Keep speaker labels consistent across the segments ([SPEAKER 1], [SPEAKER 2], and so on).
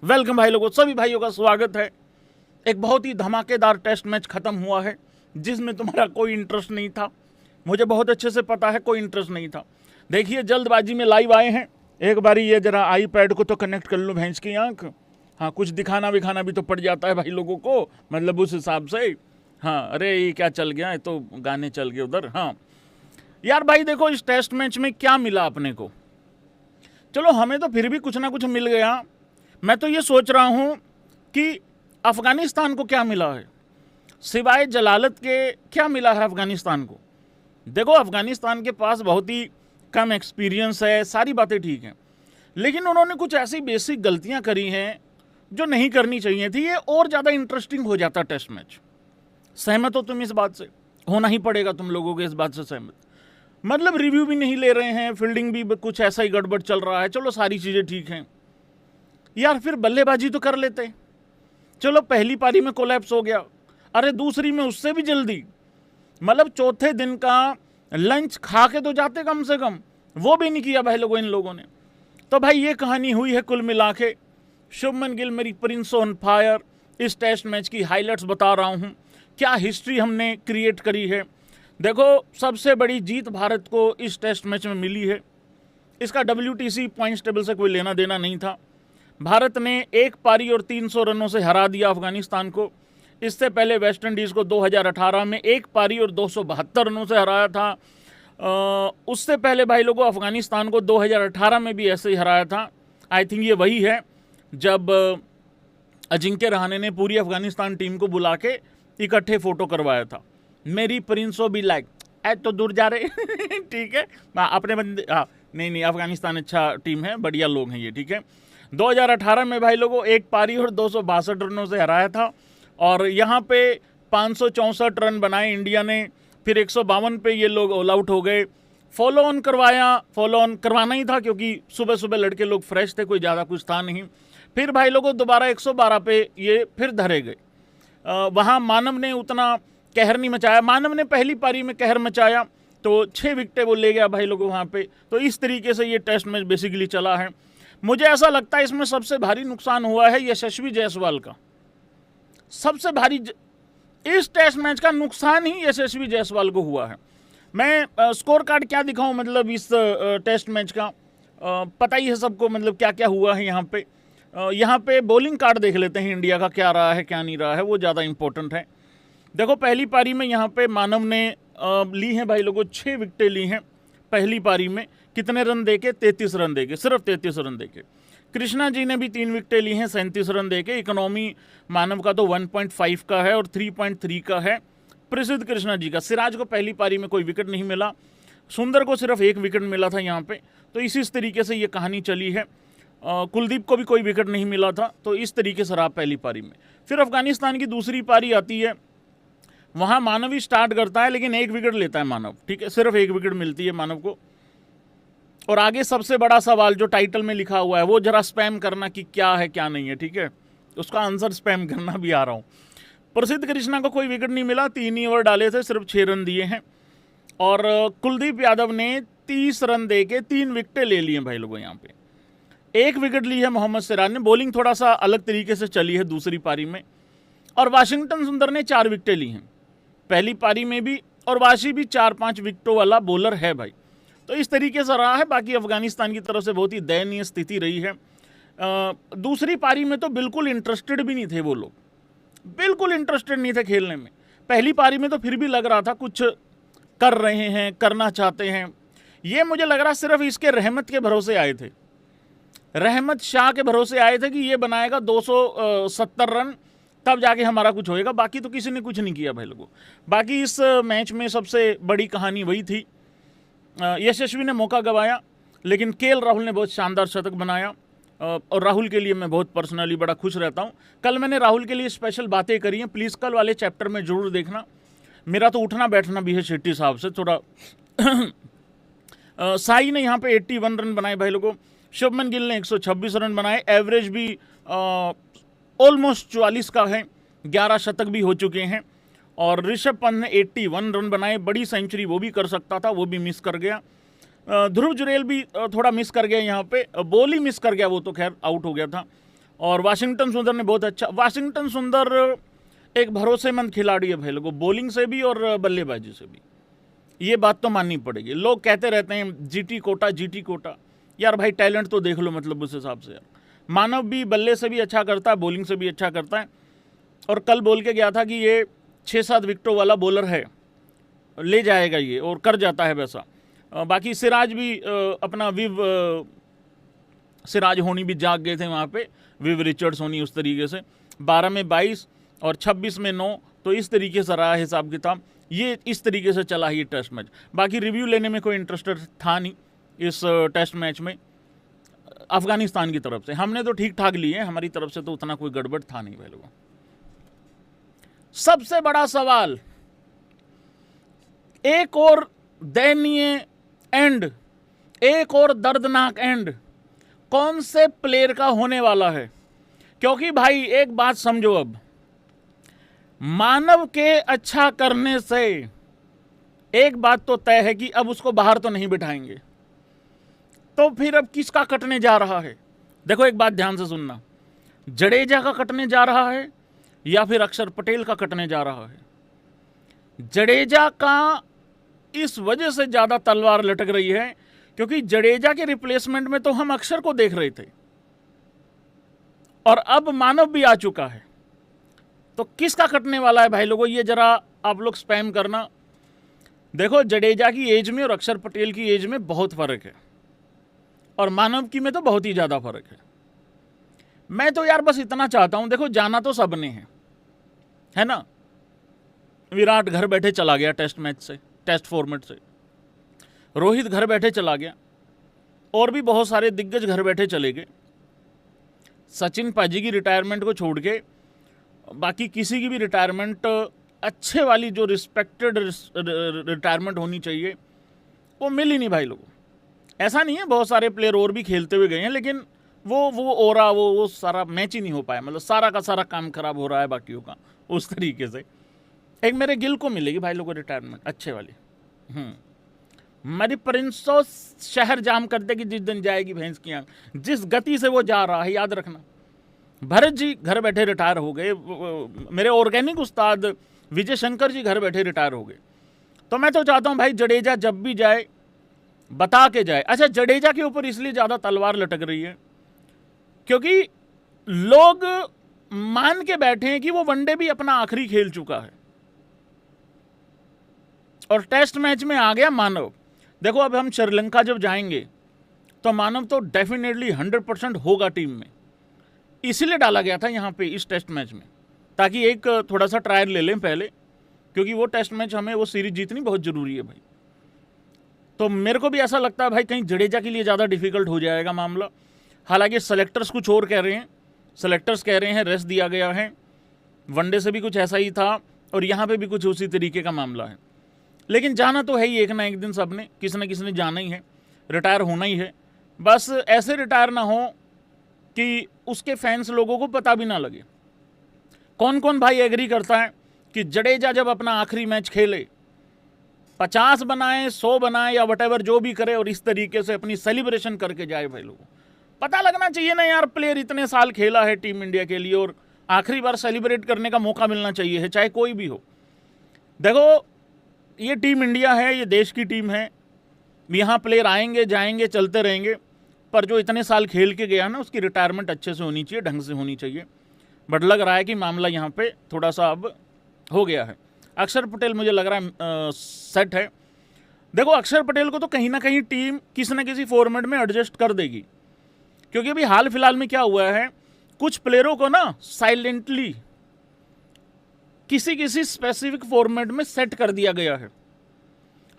[SPEAKER 1] Welcome भाई लोगों, सभी भाइयों का स्वागत है। एक बहुत ही धमाकेदार टेस्ट मैच खत्म हुआ है जिसमें तुम्हारा कोई इंटरेस्ट नहीं था। मुझे बहुत अच्छे से पता है कोई इंटरेस्ट नहीं था। देखिए, जल्दबाजी में लाइव आए हैं। एक बारी ये जरा आईपैड को तो कनेक्ट कर लो, भैंस की आंख। हाँ, कुछ दिखाना विखाना भी तो पड़ जाता है भाई लोगों को, मतलब उस हिसाब से। हाँ, अरे ये क्या चल गया, ये तो गाने चल गए उधर। हाँ यार भाई, देखो इस टेस्ट मैच में क्या मिला अपने को। चलो, हमें तो फिर भी कुछ ना कुछ मिल गया। मैं तो ये सोच रहा हूँ कि अफ़गानिस्तान को क्या मिला है, सिवाय जलालत के क्या मिला है अफ़गानिस्तान को। देखो, अफ़गानिस्तान के पास बहुत ही कम एक्सपीरियंस है, सारी बातें ठीक हैं, लेकिन उन्होंने कुछ ऐसी बेसिक गलतियां करी हैं जो नहीं करनी चाहिए थी। ये और ज़्यादा इंटरेस्टिंग हो जाता टेस्ट मैच। सहमत हो तुम इस बात से? होना ही पड़ेगा तुम लोगों के इस बात से सहमत। मतलब रिव्यू भी नहीं ले रहे हैं, फील्डिंग भी कुछ ऐसा ही गड़बड़ चल रहा है। चलो, सारी चीज़ें ठीक हैं यार, फिर बल्लेबाजी तो कर लेते। चलो, पहली पारी में कोलैप्स हो गया, अरे दूसरी में उससे भी जल्दी, मतलब चौथे दिन का लंच खा के तो जाते कम से कम, वो भी नहीं किया भाई लोगों इन लोगों ने। तो भाई ये कहानी हुई है कुल मिला के। शुभमन गिल मेरी प्रिंस ऑन फायर। इस टेस्ट मैच की हाइलाइट्स बता रहा हूँ, क्या हिस्ट्री हमने क्रिएट करी है। देखो, सबसे बड़ी जीत भारत को इस टेस्ट मैच में मिली है। इसका WTC पॉइंट्स टेबल से कोई लेना देना नहीं था। भारत ने एक पारी और 300 रनों से हरा दिया अफगानिस्तान को। इससे पहले वेस्ट इंडीज़ को 2018 में एक पारी और 272 रनों से हराया था। उससे पहले भाई लोगों अफगानिस्तान को 2018 में भी ऐसे ही हराया था। आई थिंक ये वही है जब अजिंक्य रहाणे ने पूरी अफगानिस्तान टीम को बुला के इकट्ठे फ़ोटो करवाया था। मेरी प्रिंसो भी लाइक ऐ तो दूर जा रहे ठीक है, अपने बंदे। हाँ, नहीं, अफगानिस्तान अच्छा टीम है, बढ़िया लोग हैं ये, ठीक है। 2018 में भाई लोगों एक पारी और 262 रनों से हराया था, और यहाँ पे 564 रन बनाए इंडिया ने। फिर 152 पे ये लोग ऑल आउट हो गए। फॉलो ऑन करवाना ही था क्योंकि सुबह सुबह लड़के लोग फ्रेश थे, कोई ज़्यादा कुछ था नहीं। फिर भाई लोगों दोबारा 112 पे ये फिर धरे गए। वहाँ मानव ने उतना कहर नहीं मचाया। मानव ने पहली पारी में कहर मचाया तो 6 विकेटें वो ले गया भाई लोगों वहाँ पे। तो इस तरीके से ये टेस्ट मैच बेसिकली चला है। मुझे ऐसा लगता है इसमें सबसे भारी नुकसान हुआ है यशस्वी जायसवाल का। सबसे भारी इस टेस्ट मैच का नुकसान ही यशस्वी जायसवाल को हुआ है। मैं स्कोर कार्ड क्या दिखाऊं, मतलब इस टेस्ट मैच का पता ही है सबको, मतलब क्या क्या हुआ है यहाँ पे। यहाँ पे बॉलिंग कार्ड देख लेते हैं इंडिया का, क्या रहा है क्या नहीं रहा है, वो ज़्यादा इंपॉर्टेंट है। देखो, पहली पारी में यहाँ पे मानव ने ली हैं भाई लोगों 6 विकेटें ली हैं पहली पारी में। कितने रन देके? 33 रन देके, सिर्फ 33 रन देके। कृष्णा जी ने भी 3 विकेटें ली हैं 37 रन देके। इकोनॉमी मानव का तो 1.5 का है और 3.3 का है प्रसिद्ध कृष्णा जी का। सिराज को पहली पारी में कोई विकेट नहीं मिला, सुंदर को सिर्फ 1 विकेट मिला था यहाँ पे। तो इसी तरीके से ये कहानी चली है। कुलदीप को भी कोई विकेट नहीं मिला था। तो इस तरीके से रहा पहली पारी में। फिर अफगानिस्तान की दूसरी पारी आती है, वहाँ मानव ही स्टार्ट करता है, लेकिन 1 विकेट लेता है मानव, ठीक है, सिर्फ 1 विकेट मिलती है मानव को। और आगे सबसे बड़ा सवाल जो टाइटल में लिखा हुआ है वो जरा स्पैम करना कि क्या है क्या नहीं है, ठीक है, उसका आंसर स्पैम करना भी आ रहा हूँ। प्रसिद्ध कृष्णा को कोई विकेट नहीं मिला, 3 ही ओवर डाले थे, सिर्फ 6 रन दिए हैं। और कुलदीप यादव ने 30 रन दे के 3 विकेटें ले ली हैं भाई लोगों। यहाँ पे 1 विकेट ली है मोहम्मद सिराज ने। बॉलिंग थोड़ा सा अलग तरीके से चली है दूसरी पारी में। और वाशिंगटन सुंदर ने 4 विकेटें ली हैं पहली पारी में भी, और वाशी भी 4-5 विकेटों वाला बॉलर है भाई। तो इस तरीके से रहा है। बाकी अफगानिस्तान की तरफ से बहुत ही दयनीय स्थिति रही है। दूसरी पारी में तो बिल्कुल इंटरेस्टेड भी नहीं थे वो लोग, बिल्कुल इंटरेस्टेड नहीं थे खेलने में। पहली पारी में तो फिर भी लग रहा था कुछ कर रहे हैं, करना चाहते हैं। ये मुझे लग रहा सिर्फ इसके रहमत के भरोसे आए थे, रहमत शाह के भरोसे आए थे कि ये बनाएगा 270 रन, तब जाके हमारा कुछ होएगा। बाकी तो किसी ने कुछ नहीं किया भाई लोगों। बाकी इस मैच में सबसे बड़ी कहानी वही थी, यशस्वी ने मौका गंवाया, लेकिन केएल राहुल ने बहुत शानदार शतक बनाया। और राहुल के लिए मैं बहुत पर्सनली बड़ा खुश रहता हूँ। कल मैंने राहुल के लिए स्पेशल बातें करी हैं, प्लीज़ कल वाले चैप्टर में ज़रूर देखना। मेरा तो उठना बैठना भी है शेट्टी साहब से थोड़ा साई ने यहाँ पे 81 रन बनाए भाई लोगों। शुभमन गिल ने 126 रन बनाए, एवरेज भी ऑलमोस्ट 44 का है, 11 शतक भी हो चुके हैं। और ऋषभ पंत ने 81 रन बनाए, बड़ी सेंचुरी वो भी कर सकता था, वो भी मिस कर गया। ध्रुव जुरेल भी थोड़ा मिस कर गया यहाँ पे, बॉल ही मिस कर गया, वो तो खैर आउट हो गया था। और वाशिंगटन सुंदर ने बहुत अच्छा, वाशिंगटन सुंदर एक भरोसेमंद खिलाड़ी है भाई लोगों, बॉलिंग से भी और बल्लेबाजी से भी, ये बात तो माननी पड़ेगी। लोग कहते रहते हैं जीटी कोटा जीटी कोटा, यार भाई टैलेंट तो देख लो, मतलब उस हिसाब से यार मानव भी बल्ले से भी अच्छा करता है, बॉलिंग से भी अच्छा करता है। और कल बोल के गया था कि ये 6-7 विकेटों वाला बॉलर है, ले जाएगा ये, और कर जाता है वैसा। बाकी सिराज भी अपना सिराज होनी भी जाग गए थे वहाँ पे, विव रिचर्ड्स होनी उस तरीके से 12 में 22 और 26 में 9, तो इस तरीके से रहा हिसाब किताब, ये इस तरीके से चला ये टेस्ट मैच। बाकी रिव्यू लेने में कोई इंटरेस्टेड था नहीं इस टेस्ट मैच में अफगानिस्तान की तरफ से। हमने तो ठीक ठाक लिए, हमारी तरफ से तो उतना कोई गड़बड़ था नहीं भाई लोगों। सबसे बड़ा सवाल, एक और दयनीय एंड, एक और दर्दनाक एंड कौन से प्लेयर का होने वाला है? क्योंकि भाई एक बात समझो, अब मानव के अच्छा करने से एक बात तो तय है कि अब उसको बाहर तो नहीं बिठाएंगे, तो फिर अब किसका कटने जा रहा है? देखो एक बात ध्यान से सुनना, जडेजा का कटने जा रहा है या फिर अक्षर पटेल का कटने जा रहा है? जडेजा का इस वजह से ज्यादा तलवार लटक रही है क्योंकि जडेजा के रिप्लेसमेंट में तो हम अक्षर को देख रहे थे और अब मानव भी आ चुका है, तो किसका कटने वाला है भाई लोगों? ये जरा आप लोग स्पैम करना। देखो जडेजा की एज में और अक्षर पटेल की एज में बहुत फर्क है और मानव की में तो बहुत ही ज्यादा फर्क है। मैं तो यार बस इतना चाहता हूं, देखो जाना तो सबने है ना। विराट घर बैठे चला गया टेस्ट मैच से, टेस्ट फॉर्मेट से, रोहित घर बैठे चला गया, और भी बहुत सारे दिग्गज घर बैठे चले गए। सचिन पाजी की रिटायरमेंट को छोड़ के बाकी किसी की भी रिटायरमेंट अच्छे वाली जो रिस्पेक्टेड रिटायरमेंट होनी चाहिए वो मिल ही नहीं भाई लोगों। ऐसा नहीं है, बहुत सारे प्लेयर और भी खेलते हुए गए हैं, लेकिन वो ओरा वो सारा मैच ही नहीं हो पाया, मतलब सारा का सारा काम खराब हो रहा है बाकियों का उस तरीके से। एक मेरे गिल को मिलेगी भाई लोगों रिटायरमेंट अच्छे वाली, मेरी प्रिंसो शहर जाम कर देगी जिस दिन जाएगी भैंस की आंख, जिस गति से वो जा रहा है। याद रखना, भरत जी घर बैठे रिटायर हो गए, मेरे ऑर्गेनिक उस्ताद विजय शंकर जी घर बैठे रिटायर हो गए। तो मैं तो चाहता हूं भाई जडेजा जब भी जाए बता के जाए। अच्छा, जडेजा के ऊपर इसलिए ज्यादा तलवार लटक रही है क्योंकि लोग मान के बैठे हैं कि वो वनडे भी अपना आखिरी खेल चुका है और टेस्ट मैच में आ गया मानव। देखो अब हम श्रीलंका जब जाएंगे तो मानव तो डेफिनेटली 100% होगा टीम में, इसीलिए डाला गया था यहाँ पे इस टेस्ट मैच में, ताकि एक थोड़ा सा ट्रायल ले लें पहले, क्योंकि वो टेस्ट मैच हमें वो सीरीज जीतनी बहुत जरूरी है भाई। तो मेरे को भी ऐसा लगता है भाई कहीं जडेजा के लिए ज़्यादा डिफिकल्ट हो जाएगा मामला। हालांकि सेलेक्टर्स कुछ और कह रहे हैं, सेलेक्टर्स कह रहे हैं रेस्ट दिया गया है, वनडे से भी कुछ ऐसा ही था और यहाँ पे भी कुछ उसी तरीके का मामला है। लेकिन जाना तो है ही, एक ना एक दिन सबने किसी न किसी ने जाना ही है, रिटायर होना ही है। बस ऐसे रिटायर ना हो कि उसके फैंस लोगों को पता भी ना लगे। कौन कौन भाई एग्री करता है कि जडेजा जब अपना आखिरी मैच खेले 50 बनाए 100 बनाए या वटेवर जो भी करे और इस तरीके से अपनी सेलिब्रेशन करके जाए भाई लोगों, पता लगना चाहिए ना यार, प्लेयर इतने साल खेला है टीम इंडिया के लिए और आखिरी बार सेलिब्रेट करने का मौका मिलना चाहिए है, चाहे कोई भी हो। देखो ये टीम इंडिया है, ये देश की टीम है, यहाँ प्लेयर आएंगे जाएंगे चलते रहेंगे, पर जो इतने साल खेल के गया ना उसकी रिटायरमेंट अच्छे से होनी चाहिए, ढंग से होनी चाहिए। बट लग रहा है कि मामला यहाँ पे थोड़ा सा अब हो गया है। अक्षर पटेल मुझे लग रहा है सेट है। देखो अक्षर पटेल को तो कहीं ना कहीं टीम किसी न किसी फॉर्मेट में एडजस्ट कर देगी, क्योंकि अभी हाल फिलहाल में क्या हुआ है, कुछ प्लेयरों को ना साइलेंटली किसी किसी स्पेसिफिक फॉर्मेट में सेट कर दिया गया है।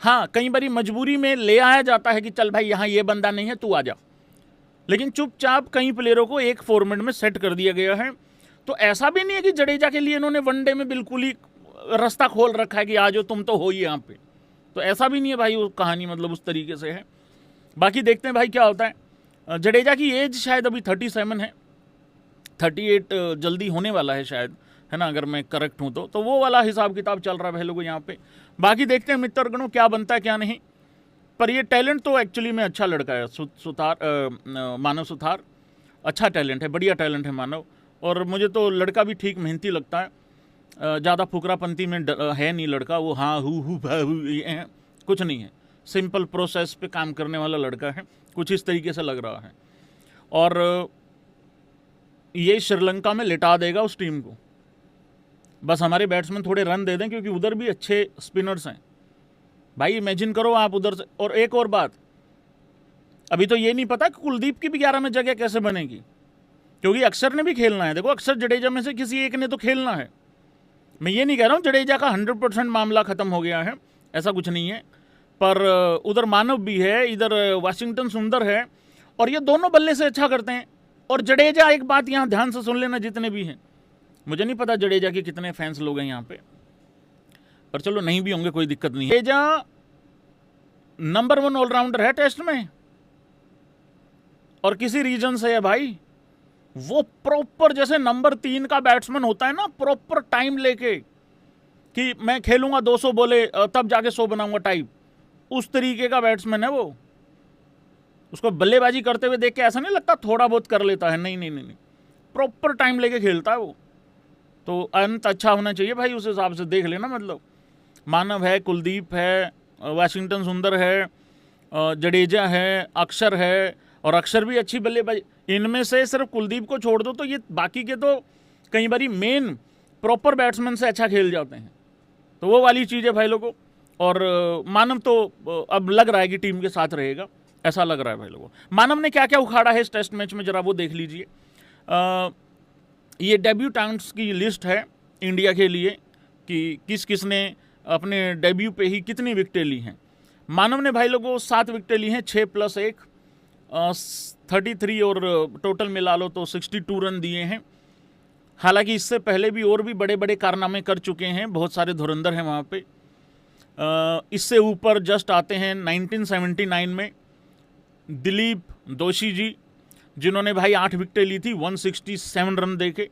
[SPEAKER 1] हाँ, कई बारी मजबूरी में ले आया जाता है कि चल भाई यहाँ ये बंदा नहीं है तू आ जा, लेकिन चुपचाप कई प्लेयरों को एक फॉर्मेट में सेट कर दिया गया है। तो ऐसा भी नहीं है कि जडेजा के लिए इन्होंने वनडे में बिल्कुल ही रास्ता खोल रखा है कि आ जाओ तुम तो हो ही यहाँ पे, तो ऐसा भी नहीं है भाई, वो कहानी मतलब उस तरीके से है। बाकी देखते हैं भाई क्या होता है। जडेजा की एज शायद अभी 37 है, 38 जल्दी होने वाला है शायद, है ना, अगर मैं करेक्ट हूँ तो वो वाला हिसाब किताब चल रहा है भाई लोगों यहाँ पे। बाकी देखते हैं मित्रगणों क्या बनता है क्या नहीं, पर ये टैलेंट तो एक्चुअली में अच्छा लड़का है सुतार, मानव सुतार, अच्छा टैलेंट है, बढ़िया टैलेंट है मानव। और मुझे तो लड़का भी ठीक मेहनती लगता है, ज़्यादा फुकरापंती में है नहीं लड़का, वो हाँ हु ये कुछ नहीं है, सिंपल प्रोसेस पे काम करने वाला लड़का है, कुछ इस तरीके से लग रहा है। और ये श्रीलंका में लिटा देगा उस टीम को, बस हमारे बैट्समैन थोड़े रन दे दें, क्योंकि उधर भी अच्छे स्पिनर्स हैं भाई, इमेजिन करो आप उधर से। और एक और बात, अभी तो ये नहीं पता कि कुलदीप की भी 11 में जगह कैसे बनेगी, क्योंकि अक्षर ने भी खेलना है। देखो अक्षर जडेजा में से किसी एक ने तो खेलना है, मैं ये नहीं कह रहा हूँ जडेजा का 100% मामला खत्म हो गया है, ऐसा कुछ नहीं है, पर उधर मानव भी है, इधर वाशिंगटन सुंदर है, और ये दोनों बल्ले से अच्छा करते हैं। और जडेजा, एक बात यहाँ ध्यान से सुन लेना जितने भी हैं, मुझे नहीं पता जडेजा के कितने फैंस लोग हैं यहाँ पे, पर चलो नहीं भी होंगे कोई दिक्कत नहीं है। जडेजा नंबर 1 ऑलराउंडर है टेस्ट में, और किसी रीजन से है भाई, वो प्रॉपर जैसे नंबर 3 का बैट्समैन होता है ना, प्रॉपर टाइम लेके कि मैं खेलूंगा 200 बोले तब जाके 100 बनाऊंगा टाइप, उस तरीके का बैट्समैन है वो। उसको बल्लेबाजी करते हुए देख के ऐसा नहीं लगता थोड़ा बहुत कर लेता है, नहीं नहीं नहीं, नहीं। प्रॉपर टाइम लेके खेलता है वो, तो अंत अच्छा होना चाहिए भाई, उस हिसाब से देख लेना। मतलब मानव है, कुलदीप है, वाशिंगटन सुंदर है, जडेजा है, अक्षर है, और अक्षर भी अच्छी बल्लेबाजी, इनमें से सिर्फ कुलदीप को छोड़ दो तो ये बाकी के तो कई बारी मेन प्रॉपर बैट्समैन से अच्छा खेल जाते हैं, तो वो वाली चीज़ है भाई लोगों। और मानव तो अब लग रहा है कि टीम के साथ रहेगा, ऐसा लग रहा है भाई लोगों। मानव ने क्या क्या उखाड़ा है इस टेस्ट मैच में, जरा वो देख लीजिए। ये डेब्यूटेंट्स की लिस्ट है इंडिया के लिए कि किस किस ने अपने डेब्यू पे ही कितनी विकेटें ली हैं। मानव ने भाई लोगों 7 विकेटें ली हैं, 6 + 1 33, और टोटल मिला लो तो 62 रन दिए हैं। हालांकि इससे पहले भी और भी बड़े बड़े कारनामे कर चुके हैं, बहुत सारे धुरंधर हैं वहाँ पे। इससे ऊपर जस्ट आते हैं 1979 में दिलीप दोशी जी, जिन्होंने भाई 8 विकेटें ली थी 167 रन देके।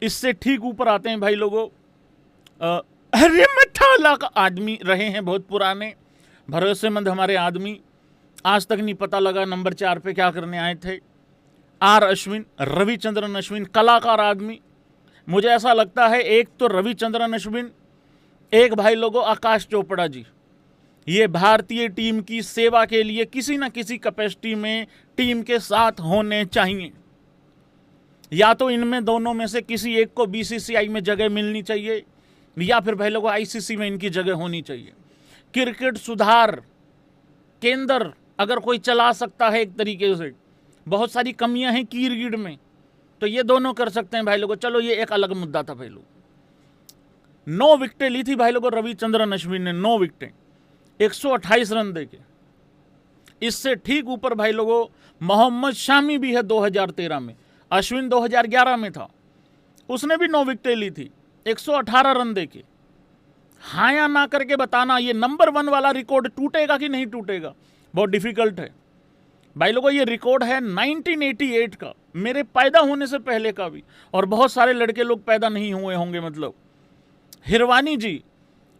[SPEAKER 1] इससे ठीक ऊपर आते हैं भाई लोगों अरे मथाला का आदमी रहे हैं, बहुत पुराने भरोसेमंद हमारे आदमी, आज तक नहीं पता लगा नंबर 4 पे क्या करने आए थे। आर अश्विन, रविचंद्रन अश्विन, कलाकार आदमी। मुझे ऐसा लगता है एक तो रविचंद्रन अश्विन, एक भाई लोगों आकाश चोपड़ा जी, ये भारतीय टीम की सेवा के लिए किसी न किसी कैपेसिटी में टीम के साथ होने चाहिए। या तो इनमें दोनों में से किसी एक को बीसीसीआई में जगह मिलनी चाहिए, या फिर भाई लोगों आईसीसी में इनकी जगह होनी चाहिए। क्रिकेट सुधार केंद्र अगर कोई चला सकता है एक तरीके से, बहुत सारी कमियां हैं कीरगिड में, तो ये दोनों कर सकते हैं भाई लोगों। चलो ये एक अलग मुद्दा था भाई लोग। 9 विकेटें ली थी भाई लोगों रविचंद्रन अश्विन ने, 9 विकेटें 128 रन देके। इससे ठीक ऊपर भाई लोगों मोहम्मद शामी भी है 2013 में, अश्विन 2011 में था, उसने भी 9 विकेटें ली थी 118 रन देके। हाँ या ना करके बताना ये नंबर 1 वाला रिकॉर्ड टूटेगा कि नहीं टूटेगा, बहुत डिफिकल्ट है भाई लोगों। ये रिकॉर्ड है 1988 का, मेरे पैदा होने से पहले का भी, और बहुत सारे लड़के लोग पैदा नहीं हुए होंगे। मतलब हिरवानी जी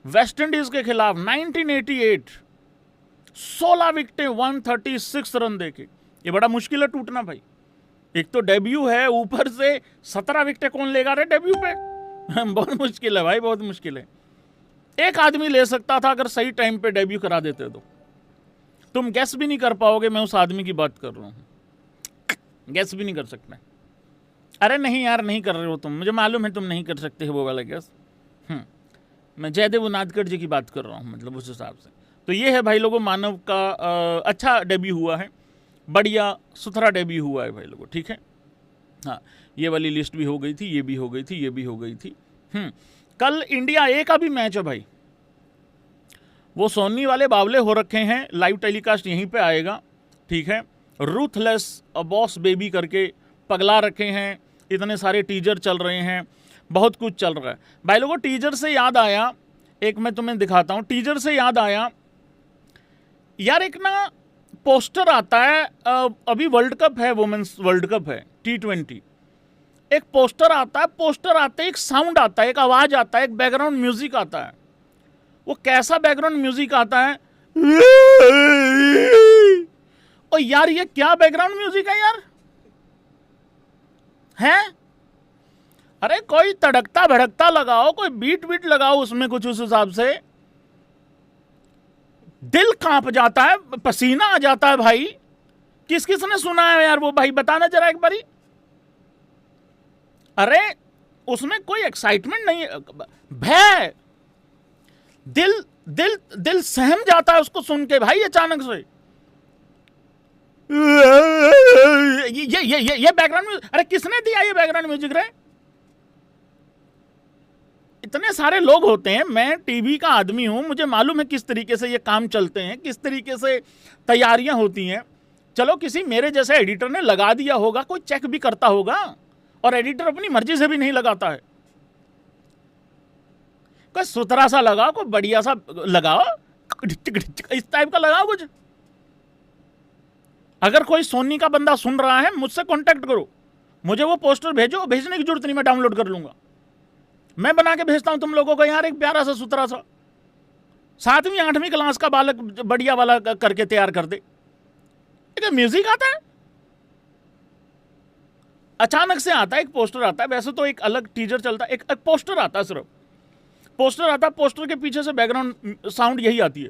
[SPEAKER 1] वेस्ट इंडीज के खिलाफ 1988 16 विकेटें 136 रन देके, ये बड़ा मुश्किल है टूटना भाई। एक तो डेब्यू है, ऊपर से 17 विकेटें कौन लेगा रे डेब्यू पे बहुत मुश्किल है भाई, बहुत मुश्किल है। एक आदमी ले सकता था अगर सही टाइम पे डेब्यू करा देते तो। तुम गैस भी नहीं कर पाओगे मैं उस आदमी की बात कर रहा हूँ, गैस भी नहीं कर सकते। अरे नहीं यार, नहीं कर रहे हो तुम, मुझे मालूम है तुम नहीं कर सकते हो वो वाला गैस। मैं जयदेव उनादकर जी की बात कर रहा हूँ, मतलब उस हिसाब से। तो ये है भाई लोगों मानव का अच्छा डेब्यू हुआ है, बढ़िया सुथरा डेब्यू हुआ है भाई लोगों, ठीक है। हाँ, ये वाली लिस्ट भी हो गई थी, ये भी हो गई थी, ये भी हो गई थी। कल इंडिया ए का भी मैच है भाई, वो सोनी वाले बावले हो रखे हैं, लाइव टेलीकास्ट यहीं पे आएगा, ठीक है। रूथलेस बॉस बेबी करके पगला रखे हैं, इतने सारे टीजर चल रहे हैं, बहुत कुछ चल रहा है भाई लोगों। टीजर से याद आया, एक मैं तुम्हें दिखाता हूँ, टीजर से याद आया यार, एक ना पोस्टर आता है, अभी वर्ल्ड कप है, वुमेन्स वर्ल्ड कप है T20, एक पोस्टर आता है, पोस्टर आते एक साउंड आता है, एक आवाज आता है, एक बैकग्राउंड म्यूजिक आता है। वो कैसा बैकग्राउंड म्यूजिक आता है, और यार ये क्या बैकग्राउंड म्यूजिक है यार, हैं? अरे कोई तड़कता भड़कता लगाओ, कोई बीट बीट लगाओ उसमें कुछ उस हिसाब से। दिल कांप जाता है, पसीना आ जाता है भाई। किस किस ने सुना है यार वो भाई, बताना जरा एक बारी। अरे उसमें कोई एक्साइटमेंट नहीं है, भय। दिल दिल दिल सहम जाता है उसको सुन के भाई अचानक से। ये बैकग्राउंड म्यूजिक, अरे किसने दिया ये बैकग्राउंड म्यूजिक रे? इतने सारे लोग होते हैं, मैं टीवी का आदमी हूं, मुझे मालूम है किस तरीके से ये काम चलते हैं, किस तरीके से तैयारियां होती हैं। चलो किसी मेरे जैसे एडिटर ने लगा दिया होगा, कोई चेक भी करता होगा, और एडिटर अपनी मर्जी से भी नहीं लगाता है। कोई सुथरा सा लगाओ, कोई बढ़िया सा लगाओ, इस टाइप का लगाओ कुछ। अगर कोई सोनी का बंदा सुन रहा है, मुझसे कांटेक्ट करो, मुझे वो पोस्टर भेजो, भेजने की जरूरत नहीं, मैं डाउनलोड कर लूंगा, मैं बना के भेजता हूं तुम लोगों को यार, एक प्यारा सा सुथरा सा 7वीं 8वीं क्लास का बालक बढ़िया वाला करके तैयार कर दे। म्यूजिक आता है, अचानक से आता है, एक पोस्टर आता है, वैसे तो एक अलग टीजर चलता है, एक पोस्टर आता है, सिर्फ पोस्टर आता है, पोस्टर के पीछे से बैकग्राउंड साउंड यही आती है।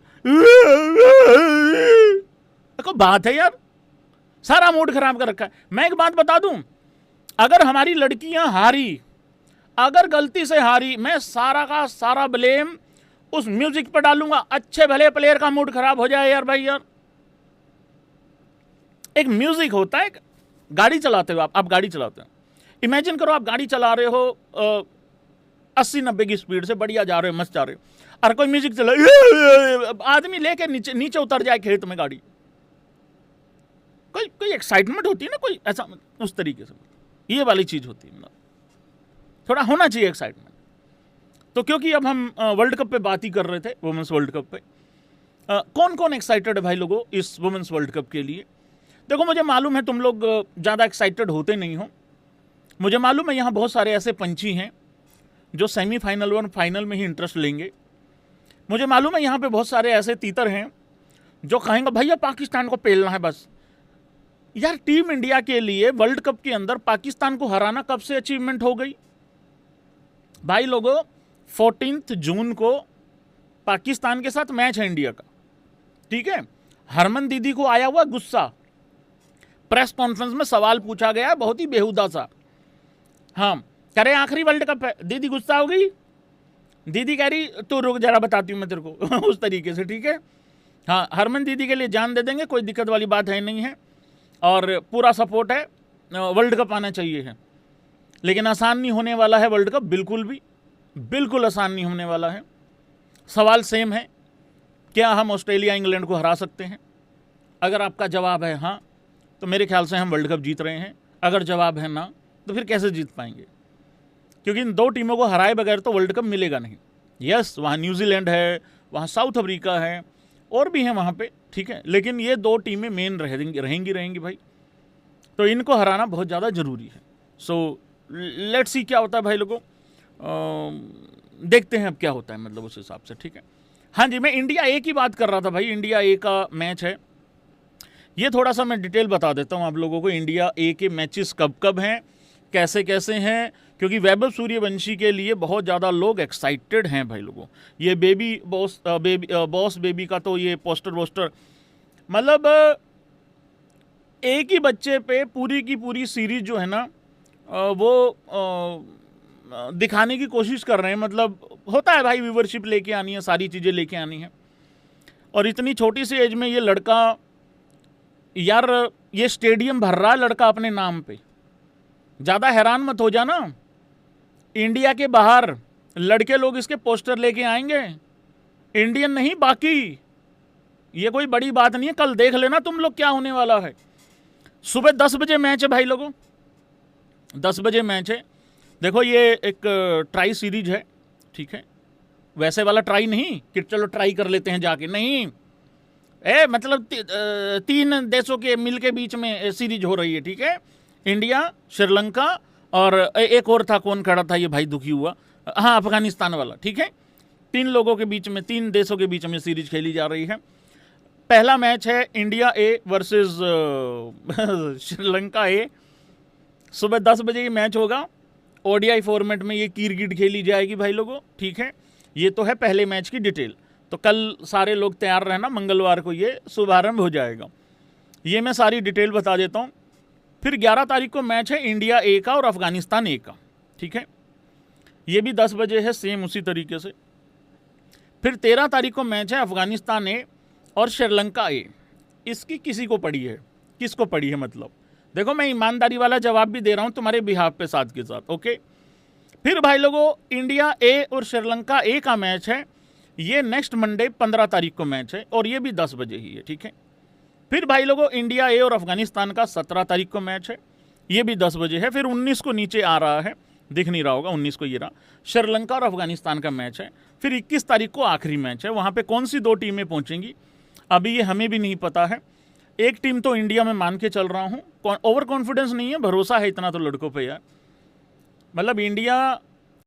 [SPEAKER 1] देखो बात है यार, सारा मूड खराब कर रखा है। मैं एक बात बता दूं, अगर हमारी लड़कियां हारी, अगर गलती से हारी, मैं सारा का सारा ब्लेम उस म्यूजिक पर डालूंगा। अच्छे भले प्लेयर का मूड खराब हो जाए यार भाई यार। एक म्यूजिक होता है, गाड़ी चलाते हो आप गाड़ी चलाते हो, इमेजिन करो आप गाड़ी चला रहे हो 80-90 की स्पीड से, बढ़िया जा रहे हो, मस्त जा रहे हो, और कोई म्यूजिक चला, आदमी लेके नीचे नीचे उतर जाए खेत में गाड़ी, कोई एक्साइटमेंट होती है ना, कोई ऐसा उस तरीके से ये वाली चीज होती है, थोड़ा होना चाहिए एक्साइटमेंट। तो क्योंकि अब हम वर्ल्ड कप पे बात ही कर रहे थे, वुमेन्स वर्ल्ड कप पे, कौन कौन एक्साइटेड है भाई लोगों इस वुमेन्स वर्ल्ड कप के लिए? देखो मुझे मालूम है तुम लोग ज़्यादा एक्साइटेड होते नहीं हो, मुझे मालूम है यहाँ बहुत सारे ऐसे पंछी हैं जो सेमीफाइनल और फाइनल में ही इंटरेस्ट लेंगे। मुझे मालूम है यहाँ पे बहुत सारे ऐसे तीतर हैं जो कहेंगे भैया पाकिस्तान को पेलना है बस। यार टीम इंडिया के लिए वर्ल्ड कप के अंदर पाकिस्तान को हराना कब से अचीवमेंट हो गई भाई लोगों? 14 जून को पाकिस्तान के साथ मैच है इंडिया का, ठीक है। हरमन दीदी को आया हुआ गुस्सा, प्रेस कॉन्फ्रेंस में सवाल पूछा गया बहुत ही बेहुदा सा, हाँ करे आखिरी वर्ल्ड कप है, दीदी गुस्सा हो गई, दीदी कह रही तू रुक जरा बताती हूँ मैं तेरे को उस तरीके से, ठीक है। हाँ हरमन दीदी के लिए जान दे देंगे, कोई दिक्कत वाली बात है नहीं है, और पूरा सपोर्ट है, वर्ल्ड कप आना चाहिए है, लेकिन आसान नहीं होने वाला है वर्ल्ड कप, बिल्कुल आसान नहीं होने वाला है। सवाल सेम है, क्या हम ऑस्ट्रेलिया इंग्लैंड को हरा सकते हैं? अगर आपका जवाब है हाँ तो मेरे ख्याल से हम वर्ल्ड कप जीत रहे हैं, अगर जवाब है ना तो फिर कैसे जीत पाएंगे, क्योंकि इन दो टीमों को हराए बगैर तो वर्ल्ड कप मिलेगा नहीं। यस वहाँ न्यूजीलैंड है, वहाँ साउथ अफ्रीका है, और भी हैं वहाँ पे, ठीक है, लेकिन ये दो टीमें मेन रहेंगी भाई, तो इनको हराना बहुत ज़्यादा ज़रूरी है। सो लेट्स सी क्या होता है भाई लोगों, देखते हैं अब क्या होता है, मतलब उस हिसाब से, ठीक है। हाँ जी, मैं इंडिया ए की बात कर रहा था भाई, इंडिया ए का मैच है, ये थोड़ा सा मैं डिटेल बता देता हूँ आप लोगों को। इंडिया ए के मैचेस कब कब हैं, कैसे कैसे हैं, क्योंकि वैभव सूर्यवंशी के लिए बहुत ज़्यादा लोग एक्साइटेड हैं भाई लोगों। ये बॉस बेबी का तो ये पोस्टर मतलब एक ही बच्चे पे पूरी की पूरी सीरीज जो है ना वो दिखाने की कोशिश कर रहे हैं, मतलब होता है भाई, व्यूवरशिप लेके आनी है, सारी चीज़ें लेके आनी है, और इतनी छोटी सी एज में ये लड़का, यार ये स्टेडियम भर रहा है लड़का अपने नाम पे। ज़्यादा हैरान मत हो जाना, इंडिया के बाहर लड़के लोग इसके पोस्टर लेके आएंगे, इंडियन नहीं बाकी, ये कोई बड़ी बात नहीं है, कल देख लेना तुम लोग क्या होने वाला है। सुबह 10 बजे मैच है भाई लोगों, 10 बजे मैच है। देखो ये एक ट्राई सीरीज है, ठीक है, वैसे वाला ट्राई नहीं कि चलो ट्राई कर लेते हैं जाके, नहीं, मतलब 3 देशों के मिल के बीच में सीरीज हो रही है, ठीक है। इंडिया, श्रीलंका और एक और था, कौन खड़ा था ये भाई दुखी हुआ, हाँ अफगानिस्तान वाला, ठीक है। 3 लोगों के बीच में, 3 देशों के बीच में सीरीज खेली जा रही है। पहला मैच है इंडिया ए वर्सेस श्रीलंका ए, सुबह 10 बजे ये मैच होगा। ओडीआई फॉर्मेट में ये क्रिकेट खेली जाएगी भाई लोगों, ठीक है। ये तो है पहले मैच की डिटेल। तो कल सारे लोग तैयार रहना, मंगलवार को ये शुभारंभ हो जाएगा। ये मैं सारी डिटेल बता देता हूँ। फिर 11 तारीख को मैच है इंडिया ए का और अफगानिस्तान ए का, ठीक है। ये भी 10 बजे है, सेम उसी तरीके से। फिर 13 तारीख को मैच है अफगानिस्तान ए और श्रीलंका ए। इसकी किसी को पड़ी है, किसको पड़ी है मतलब? देखो मैं ईमानदारी वाला जवाब भी दे रहा हूँ तुम्हारे बिहाफ पे साथ के साथ, ओके। फिर भाई लोगों इंडिया ए और श्रीलंका ए का मैच है, ये नेक्स्ट मंडे 15 तारीख को मैच है और ये भी 10 बजे ही है, ठीक है। फिर भाई लोगों इंडिया ए और अफगानिस्तान का 17 तारीख को मैच है, ये भी 10 बजे है। फिर 19 को नीचे आ रहा है, दिख नहीं रहा होगा, 19 को ये रहा, श्रीलंका और अफगानिस्तान का मैच है। फिर 21 तारीख को आखिरी मैच है। वहाँ पे कौन सी 2 टीमें पहुँचेंगी अभी ये हमें भी नहीं पता है। एक टीम तो इंडिया में मान के चल रहा हूँ, ओवर कॉन्फिडेंस नहीं है, भरोसा है इतना तो लड़कों पे यार। मतलब इंडिया